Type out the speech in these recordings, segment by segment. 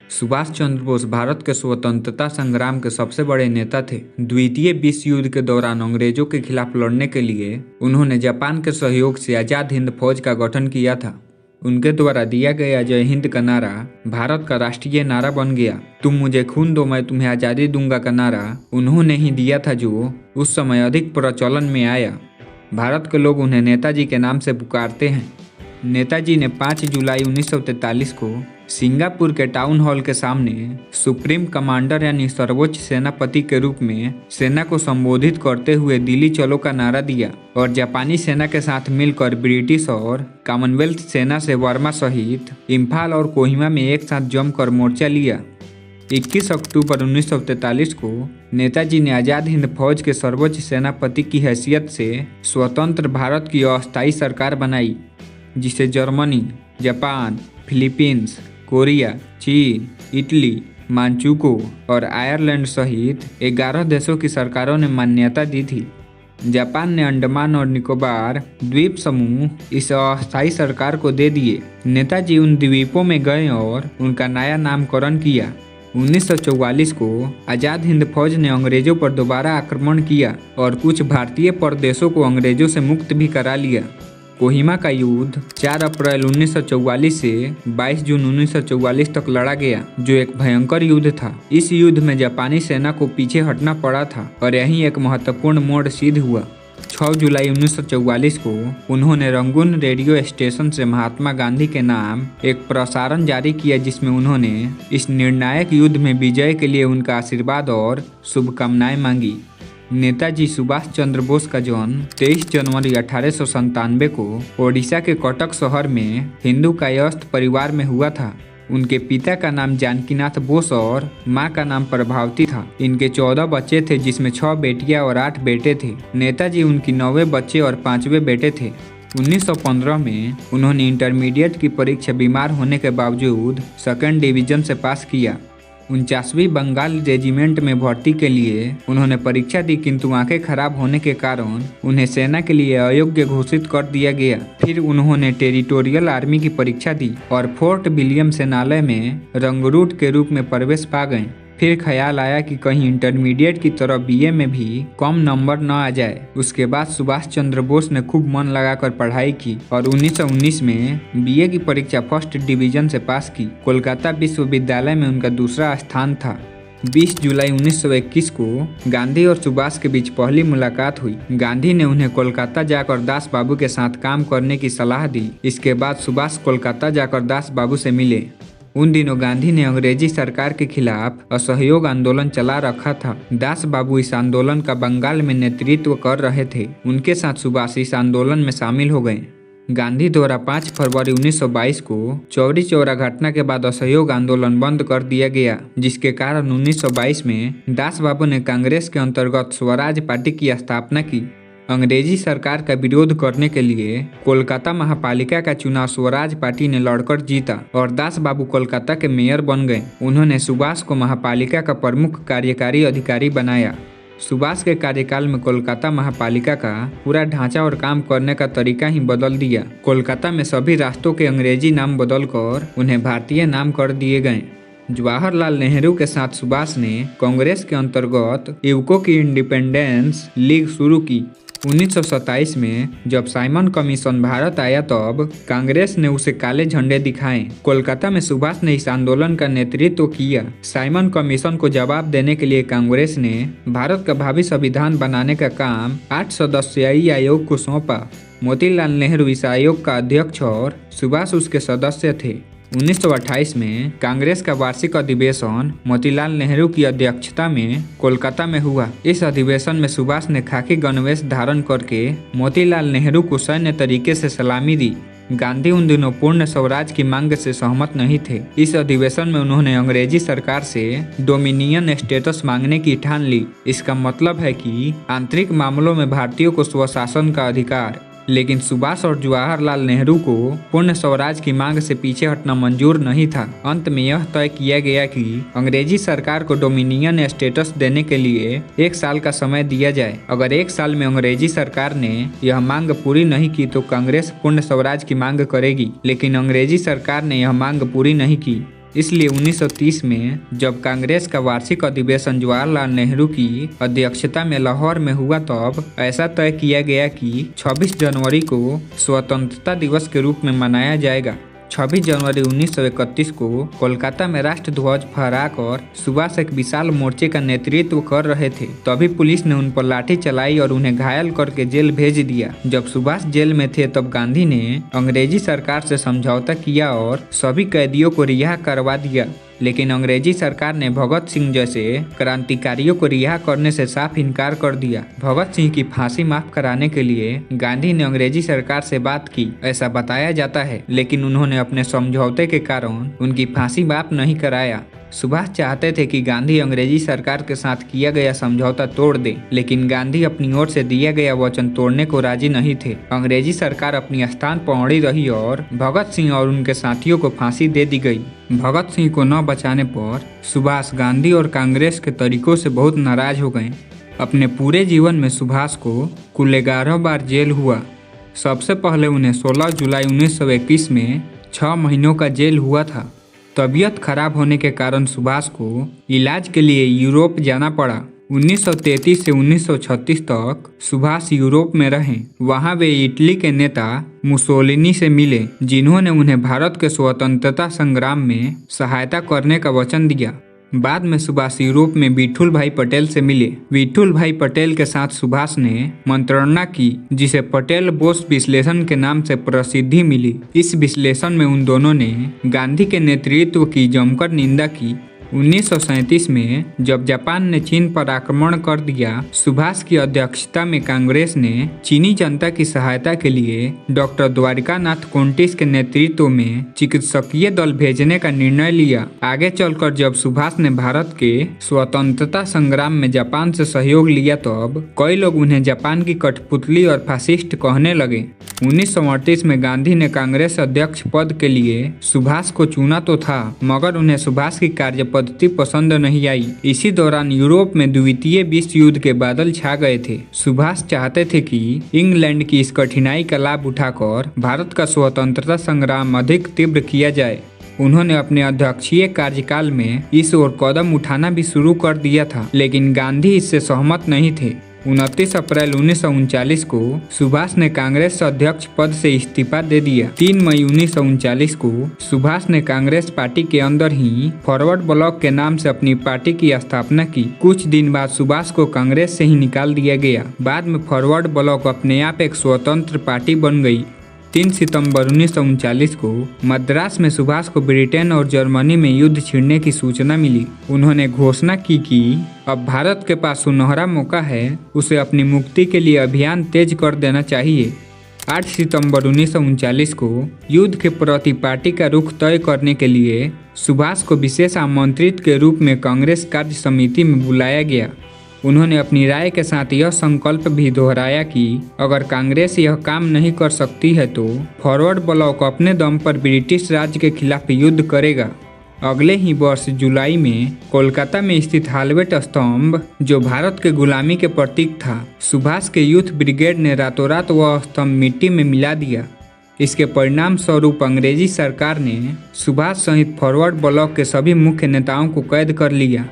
सुभाष चंद्र बोस भारत के स्वतंत्रता संग्राम के सबसे बड़े नेता थे। द्वितीय विश्व युद्ध के दौरान अंग्रेजों के खिलाफ लड़ने के लिए उन्होंने जापान के सहयोग से आजाद हिंद फौज का गठन किया था। उनके द्वारा दिया गया जय हिंद का नारा भारत का राष्ट्रीय नारा बन गया। तुम मुझे खून दो मैं तुम्हें आजादी दूंगा का नारा उन्होंने ही दिया था, जो उस समय अधिक प्रचलन में आया। भारत के लोग उन्हें नेताजी के नाम से पुकारते हैं। नेताजी ने 5 जुलाई 1943 को सिंगापुर के टाउन हॉल के सामने सुप्रीम कमांडर यानी सर्वोच्च सेनापति के रूप में सेना को संबोधित करते हुए दिल्ली चलो का नारा दिया और जापानी सेना के साथ मिलकर ब्रिटिश और कॉमनवेल्थ सेना से वर्मा सहित इम्फाल और कोहिमा में एक साथ जमकर मोर्चा लिया। 21 अक्टूबर 1943 को नेताजी ने आजाद हिंद फौज के सर्वोच्च सेनापति की हैसियत से स्वतंत्र भारत की अस्थायी सरकार बनाई, जिसे जर्मनी, जापान, फिलीपींस, कोरिया, चीन, इटली, मांचुको और आयरलैंड सहित 11 देशों की सरकारों ने मान्यता दी थी। जापान ने अंडमान और निकोबार द्वीप समूह इस अस्थायी सरकार को दे दिए। नेताजी उन द्वीपों में गए और उनका नया नामकरण किया। 1944 को आजाद हिंद फौज ने अंग्रेजों पर दोबारा आक्रमण किया और कुछ भारतीय प्रदेशों को अंग्रेजों से मुक्त भी करा लिया। कोहिमा का युद्ध 4 अप्रैल 1944 से 22 जून 1944 तक लड़ा गया, जो एक भयंकर युद्ध था। इस युद्ध में जापानी सेना को पीछे हटना पड़ा था और यहीं एक महत्वपूर्ण मोड़ सिद्ध हुआ। 6 जुलाई 1944 को उन्होंने रंगून रेडियो स्टेशन से महात्मा गांधी के नाम एक प्रसारण जारी किया, जिसमें उन्होंने इस निर्णायक युद्ध में विजय के लिए उनका आशीर्वाद और शुभकामनाएं मांगी। नेताजी सुभाष चंद्र बोस का जन्म 23 जनवरी 1897 को ओडिशा के कटक शहर में हिंदू कायस्थ परिवार में हुआ था। उनके पिता का नाम जानकीनाथ बोस और मां का नाम प्रभावती था। इनके 14 बच्चे थे, जिसमें 6 बेटियां और 8 बेटे थे। नेताजी उनकी 9वें बच्चे और 5वें बेटे थे। 1915 में उन्होंने इंटरमीडिएट की परीक्षा बीमार होने के बावजूद 2nd डिवीजन से पास किया। 49वीं बंगाल रेजिमेंट में भर्ती के लिए उन्होंने परीक्षा दी, किंतु आंखें खराब होने के कारण उन्हें सेना के लिए अयोग्य घोषित कर दिया गया। फिर उन्होंने टेरिटोरियल आर्मी की परीक्षा दी और फोर्ट विलियम सेनालय में रंगरूट के रूप में प्रवेश पा गए। फिर ख्याल आया कि कहीं इंटरमीडिएट की तरह बीए में भी कम नंबर न आ जाए। उसके बाद सुभाष चंद्र बोस ने खूब मन लगाकर पढ़ाई की और 1919 में बीए की परीक्षा 1st डिवीजन से पास की। कोलकाता विश्वविद्यालय में उनका दूसरा स्थान था। 20 जुलाई 1921 को गांधी और सुभाष के बीच पहली मुलाकात हुई। गांधी ने उन्हें कोलकाता जाकर दास बाबू के साथ काम करने की सलाह दी। इसके बाद सुभाष कोलकाता जाकर दास बाबू से मिले। उन दिनों गांधी ने अंग्रेजी सरकार के खिलाफ असहयोग आंदोलन चला रखा था। दास बाबू इस आंदोलन का बंगाल में नेतृत्व कर रहे थे। उनके साथ सुभाष इस आंदोलन में शामिल हो गए। गांधी द्वारा 5 फरवरी 1922 को चौरी चौरा घटना के बाद असहयोग आंदोलन बंद कर दिया गया, जिसके कारण 1922 में दास बाबू ने कांग्रेस के अंतर्गत स्वराज पार्टी की स्थापना की। अंग्रेजी सरकार का विरोध करने के लिए कोलकाता महापालिका का चुनाव स्वराज पार्टी ने लड़कर जीता और दास बाबू कोलकाता के मेयर बन गए। उन्होंने सुभाष को महापालिका का प्रमुख कार्यकारी अधिकारी बनाया। सुभाष के कार्यकाल में कोलकाता महापालिका का पूरा ढांचा और काम करने का तरीका ही बदल दिया। कोलकाता में सभी रास्तों के अंग्रेजी नाम बदलकर उन्हें भारतीय नाम कर दिए गए। जवाहरलाल नेहरू के साथ सुभाष ने कांग्रेस के अंतर्गत युवकों की इंडिपेंडेंस लीग शुरू की। 1927 में जब साइमन कमीशन भारत आया, तब कांग्रेस ने उसे काले झंडे दिखाए। कोलकाता में सुभाष ने इस आंदोलन का नेतृत्व किया। साइमन कमीशन को जवाब देने के लिए कांग्रेस ने भारत का भावी संविधान बनाने का काम 8 सदस्यीय आयोग को सौंपा। मोतीलाल नेहरू इस आयोग का अध्यक्ष और सुभाष उसके सदस्य थे। 1928 में कांग्रेस का वार्षिक अधिवेशन मोतीलाल नेहरू की अध्यक्षता में कोलकाता में हुआ। इस अधिवेशन में सुभाष ने खाकी गणवेश धारण करके मोतीलाल नेहरू को सैन्य तरीके से सलामी दी। गांधी उन दिनों पूर्ण स्वराज की मांग से सहमत नहीं थे। इस अधिवेशन में उन्होंने अंग्रेजी सरकार से डोमिनियन स्टेटस मांगने की ठान ली। इसका मतलब है कि आंतरिक मामलों में भारतीयों को स्वशासन का अधिकार। लेकिन सुभाष और जवाहरलाल नेहरू को पूर्ण स्वराज की मांग से पीछे हटना मंजूर नहीं था। अंत में यह तय किया गया कि अंग्रेजी सरकार को डोमिनियन स्टेटस देने के लिए 1 साल का समय दिया जाए। अगर 1 साल में अंग्रेजी सरकार ने यह मांग पूरी नहीं की तो कांग्रेस पूर्ण स्वराज की मांग करेगी। लेकिन अंग्रेजी सरकार ने यह मांग पूरी नहीं की। इसलिए 1930 में जब कांग्रेस का वार्षिक अधिवेशन जवाहरलाल नेहरू की अध्यक्षता में लाहौर में हुआ तब ऐसा तय किया गया कि 26 जनवरी को स्वतंत्रता दिवस के रूप में मनाया जाएगा। 26 जनवरी 1931 को कोलकाता में राष्ट्र ध्वज फहराकर सुभाष एक विशाल मोर्चे का नेतृत्व कर रहे थे। तभी पुलिस ने उन पर लाठी चलाई और उन्हें घायल करके जेल भेज दिया। जब सुभाष जेल में थे तब गांधी ने अंग्रेजी सरकार से समझौता किया और सभी कैदियों को रिहा करवा दिया, लेकिन अंग्रेजी सरकार ने भगत सिंह जैसे क्रांतिकारियों को रिहा करने से साफ इनकार कर दिया। भगत सिंह की फांसी माफ कराने के लिए गांधी ने अंग्रेजी सरकार से बात की, ऐसा बताया जाता है, लेकिन उन्होंने अपने समझौते के कारण उनकी फांसी माफ नहीं कराया। सुभाष चाहते थे कि गांधी अंग्रेजी सरकार के साथ किया गया समझौता तोड़ दे, लेकिन गांधी अपनी ओर से दिया गया वचन तोड़ने को राजी नहीं थे। अंग्रेजी सरकार अपनी स्थान पर अड़ी रही और भगत सिंह और उनके साथियों को फांसी दे दी गई। भगत सिंह को न बचाने पर सुभाष गांधी और कांग्रेस के तरीकों से बहुत नाराज हो गए। अपने पूरे जीवन में सुभाष को कुल 11 बार जेल हुआ। सबसे पहले उन्हें 16 जुलाई 1921 में 6 महीनों का जेल हुआ था। तबीयत खराब होने के कारण सुभाष को इलाज के लिए यूरोप जाना पड़ा। 1933 से 1936 तक सुभाष यूरोप में रहे। वहां वे इटली के नेता मुसोलिनी से मिले, जिन्होंने उन्हें भारत के स्वतंत्रता संग्राम में सहायता करने का वचन दिया। बाद में सुभाष यूरोप में विठुल भाई पटेल से मिले। विठुल भाई पटेल के साथ सुभाष ने मंत्रणा की, जिसे पटेल बोस विश्लेषण के नाम से प्रसिद्धि मिली। इस विश्लेषण में उन दोनों ने गांधी के नेतृत्व की जमकर निंदा की। 1937 में जब जापान ने चीन पर आक्रमण कर दिया, सुभाष की अध्यक्षता में कांग्रेस ने चीनी जनता की सहायता के लिए डॉक्टर द्वारिकानाथ कोंटिस के नेतृत्व में चिकित्सकीय दल भेजने का निर्णय लिया। आगे चलकर जब सुभाष ने भारत के स्वतंत्रता संग्राम में जापान से सहयोग लिया तब कई लोग उन्हें जापान की कठपुतली और फासिस्ट कहने लगे। 1938 में गांधी ने कांग्रेस अध्यक्ष पद के लिए सुभाष को चुना तो था, मगर उन्हें सुभाष की कार्यपद्धति पसंद नहीं आई। इसी दौरान यूरोप में द्वितीय विश्व युद्ध के बादल छा गए थे। सुभाष चाहते थे कि इंग्लैंड की इस कठिनाई का लाभ उठाकर भारत का स्वतंत्रता संग्राम अधिक तीव्र किया जाए। उन्होंने अपने अध्यक्षीय कार्यकाल में इस ओर कदम उठाना भी शुरू कर दिया था, लेकिन गांधी इससे सहमत नहीं थे। 29 अप्रैल 1939 को सुभाष ने कांग्रेस अध्यक्ष पद से इस्तीफा दे दिया। 3 मई 1939 को सुभाष ने कांग्रेस पार्टी के अंदर ही फॉरवर्ड ब्लॉक के नाम से अपनी पार्टी की स्थापना की। कुछ दिन बाद सुभाष को कांग्रेस से ही निकाल दिया गया। बाद में फॉरवर्ड ब्लॉक अपने आप एक स्वतंत्र पार्टी बन गई। 3 सितंबर 1939 को मद्रास में सुभाष को ब्रिटेन और जर्मनी में युद्ध छिड़ने की सूचना मिली। उन्होंने घोषणा की कि अब भारत के पास सुनहरा मौका है, उसे अपनी मुक्ति के लिए अभियान तेज कर देना चाहिए। 8 सितंबर 1939 को युद्ध के प्रति पार्टी का रुख तय करने के लिए सुभाष को विशेष आमंत्रित के रूप में कांग्रेस कार्य समिति में बुलाया गया। उन्होंने अपनी राय के साथ यह संकल्प भी दोहराया कि अगर कांग्रेस यह काम नहीं कर सकती है तो फॉरवर्ड ब्लॉक अपने दम पर ब्रिटिश राज के खिलाफ युद्ध करेगा। अगले ही वर्ष जुलाई में कोलकाता में स्थित हालवेट स्तंभ, जो भारत के गुलामी के प्रतीक था, सुभाष के यूथ ब्रिगेड ने रातों रात वह स्तंभ मिट्टी में मिला दिया। इसके परिणाम स्वरूप अंग्रेजी सरकार ने सुभाष सहित फॉरवर्ड ब्लॉक के सभी मुख्य नेताओं को कैद कर लिया।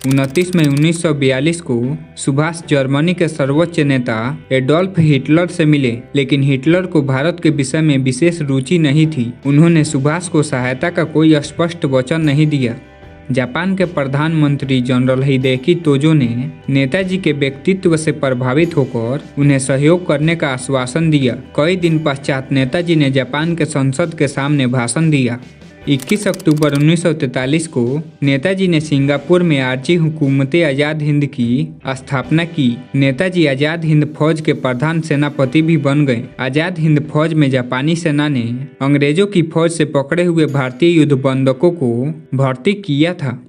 29 मई 1942 को सुभाष जर्मनी के सर्वोच्च नेता एडोल्फ हिटलर से मिले, लेकिन हिटलर को भारत के विषय में विशेष रुचि नहीं थी। उन्होंने सुभाष को सहायता का कोई स्पष्ट वचन नहीं दिया। जापान के प्रधानमंत्री जनरल हिदेकी तोजो ने नेताजी के व्यक्तित्व से प्रभावित होकर उन्हें सहयोग करने का आश्वासन दिया। कई दिन पश्चात नेताजी ने जापान के संसद के सामने भाषण दिया। 21 अक्टूबर 1943 को नेताजी ने सिंगापुर में आरजी हुकूमत आज़ाद हिंद की स्थापना की। नेताजी आज़ाद हिंद फौज के प्रधान सेनापति भी बन गए। आज़ाद हिंद फौज में जापानी सेना ने अंग्रेजों की फौज से पकड़े हुए भारतीय युद्ध बंधकों को भर्ती किया था।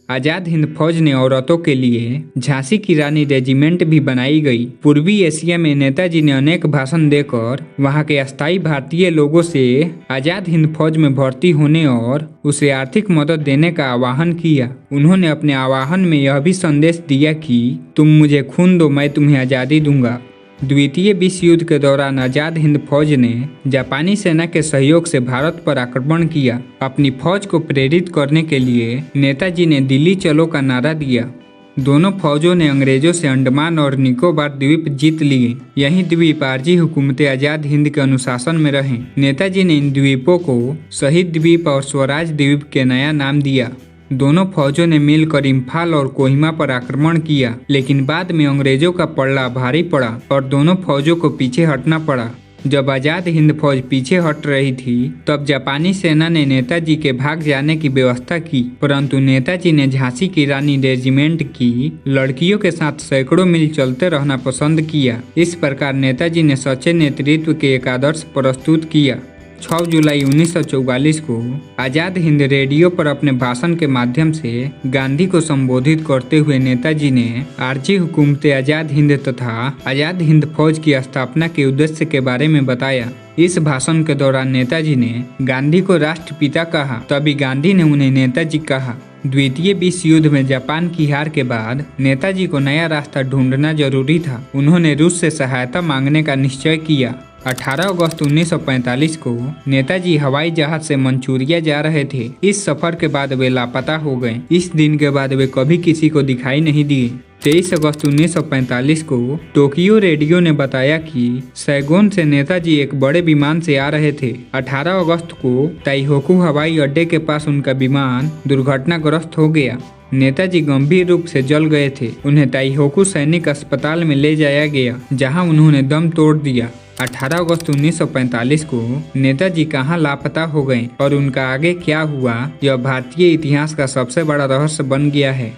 आज़ाद हिंद फौज ने औरतों के लिए झांसी की रानी रेजिमेंट भी बनाई गई। पूर्वी एशिया में नेताजी ने अनेक भाषण देकर वहां के अस्थायी भारतीय लोगों से आज़ाद हिंद फौज में भर्ती होने और उसे आर्थिक मदद देने का आह्वान किया। उन्होंने अपने आह्वान में यह भी संदेश दिया कि तुम मुझे खून दो, मैं तुम्हें आज़ादी दूंगा। द्वितीय विश्व युद्ध के दौरान आजाद हिंद फौज ने जापानी सेना के सहयोग से भारत पर आक्रमण किया। अपनी फौज को प्रेरित करने के लिए नेताजी ने दिल्ली चलो का नारा दिया। दोनों फौजों ने अंग्रेजों से अंडमान और निकोबार द्वीप जीत लिए। यही द्वीप आरजी हुकूमत आजाद हिंद के अनुशासन में रहे। नेताजी ने इन द्वीपों को शहीद द्वीप और स्वराज द्वीप के नया नाम दिया। दोनों फौजों ने मिलकर इम्फाल और कोहिमा पर आक्रमण किया, लेकिन बाद में अंग्रेजों का पलड़ा भारी पड़ा और दोनों फौजों को पीछे हटना पड़ा। जब आजाद हिंद फौज पीछे हट रही थी तब जापानी सेना ने नेताजी के भाग जाने की व्यवस्था की, परंतु नेताजी ने झांसी की रानी रेजिमेंट की लड़कियों के साथ सैकड़ों मील चलते रहना पसंद किया। इस प्रकार नेताजी ने सच्चे नेतृत्व के एक आदर्श प्रस्तुत किया। 6 जुलाई 1944 को आजाद हिंद रेडियो पर अपने भाषण के माध्यम से गांधी को संबोधित करते हुए नेताजी ने आरजी हुकूमत आजाद हिंद तथा आजाद हिंद फौज की स्थापना के उद्देश्य के बारे में बताया। इस भाषण के दौरान नेताजी ने गांधी को राष्ट्रपिता कहा, तभी गांधी ने उन्हें नेताजी कहा। द्वितीय विश्व युद्ध में जापान की हार के बाद नेताजी को नया रास्ता ढूंढना जरूरी था। उन्होंने रूस से सहायता मांगने का निश्चय किया। 18 अगस्त 1945 को नेताजी हवाई जहाज से मंचूरिया जा रहे थे। इस सफर के बाद वे लापता हो गए। इस दिन के बाद वे कभी किसी को दिखाई नहीं दिए। 23 अगस्त 1945 को टोक्यो रेडियो ने बताया कि सैगोन से नेताजी एक बड़े विमान से आ रहे थे। 18 अगस्त को ताइहोकू हवाई अड्डे के पास उनका विमान दुर्घटनाग्रस्त हो गया। नेताजी गंभीर रूप से जल गए थे। उन्हें ताइहोकू सैनिक अस्पताल में ले जाया गया, जहां उन्होंने दम तोड़ दिया। 18 अगस्त 1945 को नेताजी कहां लापता हो गए और उनका आगे क्या हुआ, यह भारतीय इतिहास का सबसे बड़ा रहस्य बन गया है।